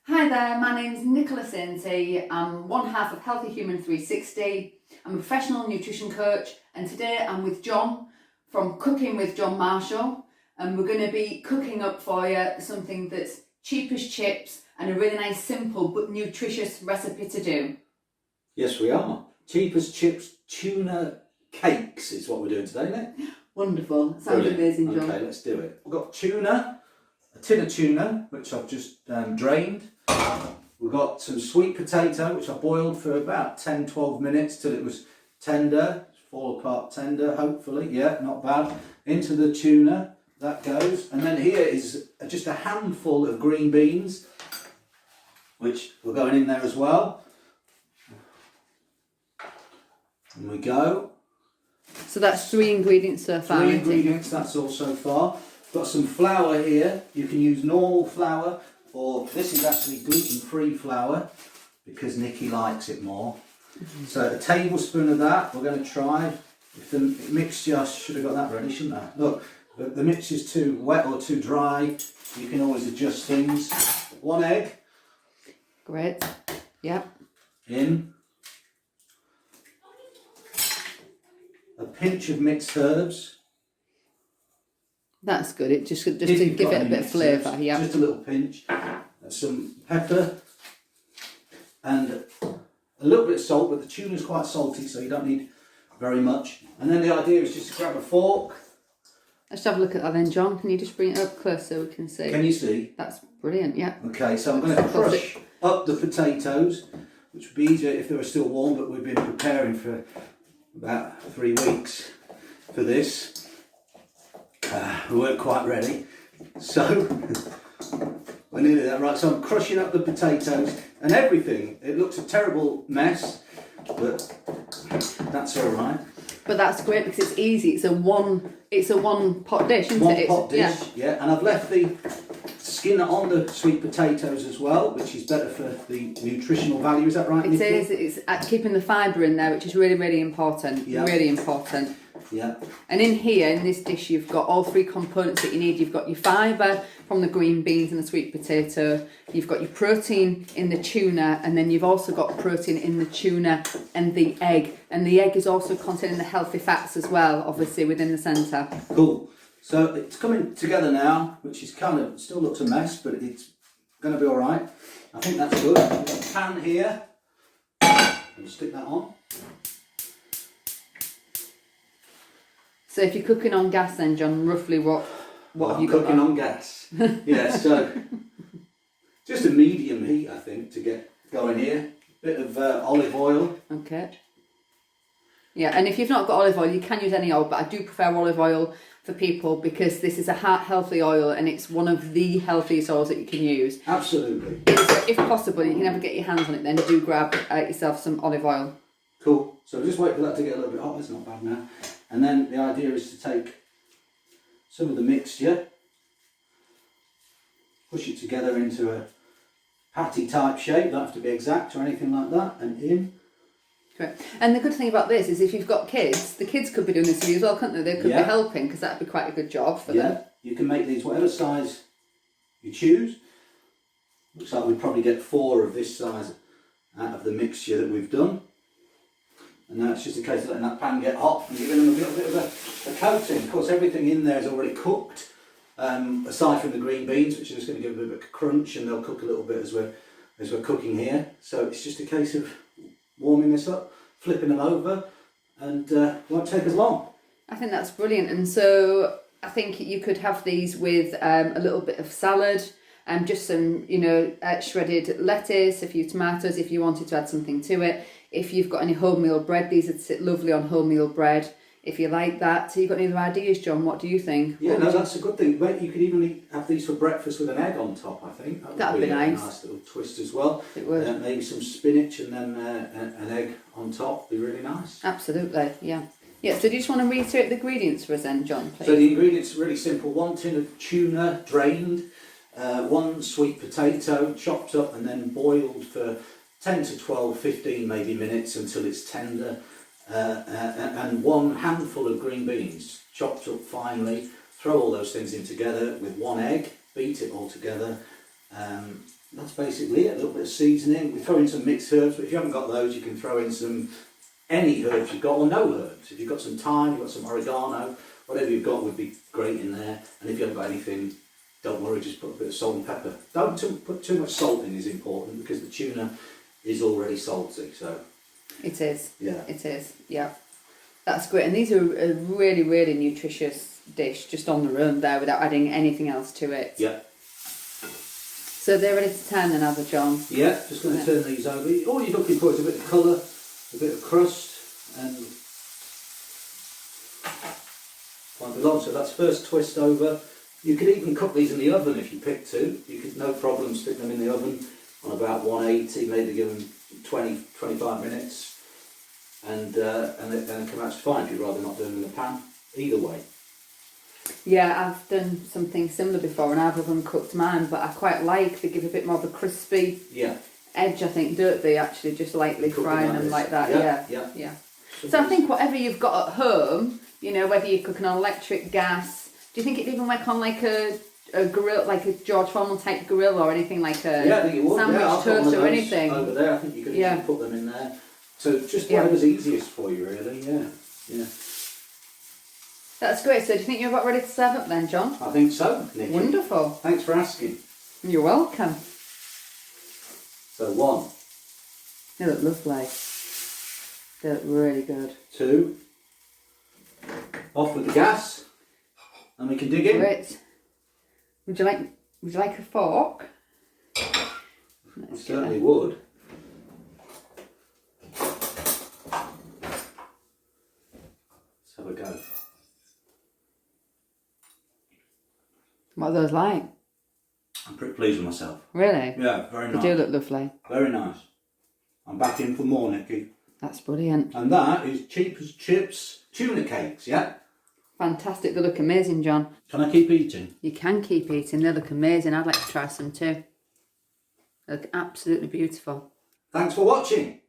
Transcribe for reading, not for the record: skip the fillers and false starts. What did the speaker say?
Hi there, my name's Nicola Sainty. I'm one half of Healthy Human 360. I'm a professional nutrition coach, and today I'm with John from Cooking with John Marshall, and we're going to be cooking up for you something that's cheap as chips and a really nice, simple but nutritious recipe to do. Yes, we are. Cheap as chips tuna cakes is what we're doing today, isn't it? Wonderful. Sounds amazing, John. Okay, let's do it. We've got tuna, a tin of tuna, which I've just drained. We've got some sweet potato, which I boiled for about 10-12 minutes till it was tender. Fall apart tender, hopefully. Yeah, not bad. Into the tuna, that goes. And then here is just a handful of green beans, which we're going in there as well. And we go. So that's 3 ingredients so far. 3 ingredients, that's all so far. Got some flour here. You can use normal flour, or this is actually gluten-free flour because Nikki likes it more. So a tablespoon of that. We're going to try. If the mixture, I should have got that ready, shouldn't I? Look, if the mixture's too wet or too dry, you can always adjust things. 1 egg. Great. Yep. In. A pinch of mixed herbs. That's good. It just to give it a bit of flavour. Yeah. Just a little pinch. Some pepper and a little bit of salt, but the tuna's quite salty, so you don't need very much. And then the idea is just to grab a fork. Let's have a look at that then, John. Can you just bring it up close so we can see? Can you see? That's brilliant. Yeah. Okay, so I'm going to crush up the potatoes, which would be easier if they were still warm, but we've been preparing for about 3 weeks for this. We weren't quite ready, so we're nearly there. Right, so I'm crushing up the potatoes and everything. It looks a terrible mess, but that's all right. But that's great because it's easy. It's a one pot dish, isn't it? One pot dish, yeah. And I've left the skin on the sweet potatoes as well, which is better for the nutritional value. Is that right, Nikki? It is. It's keeping the fibre in there, which is really, really important. Yeah. Really important. Yeah. And in here, in this dish, you've got all 3 components that you need. You've got your fibre from the green beans and the sweet potato. You've got your protein in the tuna, and then you've also got protein in the tuna and the egg. And the egg is also containing the healthy fats as well, obviously, within the centre. Cool. So it's coming together now, which is still looks a mess, but it's going to be all right. I think that's good. We've got a pan here. We'll stick that on. So if you're cooking on gas then, John, roughly what have you got? Cooking on gas. Yeah, so just a medium heat, I think, to get going here. Bit of olive oil. Okay. Yeah, and if you've not got olive oil, you can use any oil, but I do prefer olive oil for people because this is a heart-healthy oil and it's one of the healthiest oils that you can use. Absolutely. So if possible, you can never get your hands on it, then do grab yourself some olive oil. Cool. So just wait for that to get a little bit hot. It's not bad now. And then the idea is to take some of the mixture, push it together into a patty type shape. Don't have to be exact or anything like that. And in. Correct. And the good thing about this is if you've got kids, the kids could be doing this for you as well, couldn't they? They could be helping because that'd be quite a good job for them. You can make these whatever size you choose. Looks like we probably get 4 of this size out of the mixture that we've done. And now it's just a case of letting that pan get hot and giving them a little bit of a coating. Of course, everything in there is already cooked, aside from the green beans, which are just going to give a bit of a crunch, and they'll cook a little bit as we're cooking here. So it's just a case of warming this up, flipping them over, and it won't take as long. I think that's brilliant. And so I think you could have these with a little bit of salad, and just some, shredded lettuce, a few tomatoes if you wanted to add something to it. If you've got any wholemeal bread, these would sit lovely on wholemeal bread if you like that. So you've got any other ideas, John? What do you think? Yeah, that's a good thing. You could even have these for breakfast with an egg on top, I think. That'd be nice. A nice little twist as well. It would. Maybe some spinach and then an egg on top. Be really nice. Absolutely, yeah. Yeah, so do you just want to reiterate the ingredients for us then, John, please? So the ingredients are really simple. 1 tin of tuna drained, 1 sweet potato chopped up and then boiled for 10 to 12, 15 maybe minutes until it's tender, and 1 handful of green beans chopped up finely. Throw all those things in together with 1 egg, beat it all together, That's basically it. A little bit of seasoning. We throw in some mixed herbs, but if you haven't got those, you can throw in any herbs you've got, or no herbs. If you've got some thyme, you've got some oregano, whatever you've got would be great in there. And if you haven't got anything, don't worry, just put a bit of salt and pepper. Don't put too much salt in is important, because the tuna is already salty. So it is. Yeah. It is. Yeah. That's great. And these are a really, really nutritious dish just on their own there without adding anything else to it. Yeah. So they're ready to turn then, are they, John? Yeah, just going to turn these over. All you're looking for is a bit of colour, a bit of crust, and like below. So that's first twist over. You could even cook these in the oven if you pick to. You could no problem stick them in the oven on about 180, maybe give them 20-25 minutes, and then come out fine if you'd rather not do them in the pan. Either way. Yeah, I've done something similar before and I've oven cooked mine, but I quite like they give a bit more of a crispy edge, I think, don't they, actually, just lightly frying them like that. Yeah. So I think whatever you've got at home, you know, whether you're cooking on electric, gas, do you think it'd even work on like a grill, like a George Foreman type grill, or anything like a I think it would. sandwich toast or anything? Over there, I think you could easily put them in there. So just whatever's easiest for you, really. Yeah. That's great. So do you think you're about ready to serve up then, John? I think so, Nikki. Wonderful. Thanks for asking. You're welcome. So 1. They look lovely. They look really good. 2. Off with the gas, and we can dig in. Great. Would you like a fork? I certainly would. Let's have a go. What are those like? I'm pretty pleased with myself. Really? Yeah, very nice. They do look lovely. Very nice. I'm back in for more, Nikki. That's brilliant. And that is cheap as chips tuna cakes, yeah? Fantastic. They look amazing, John. Can I keep eating? You can keep eating. They look amazing. I'd like to try some too. They look absolutely beautiful. Thanks for watching.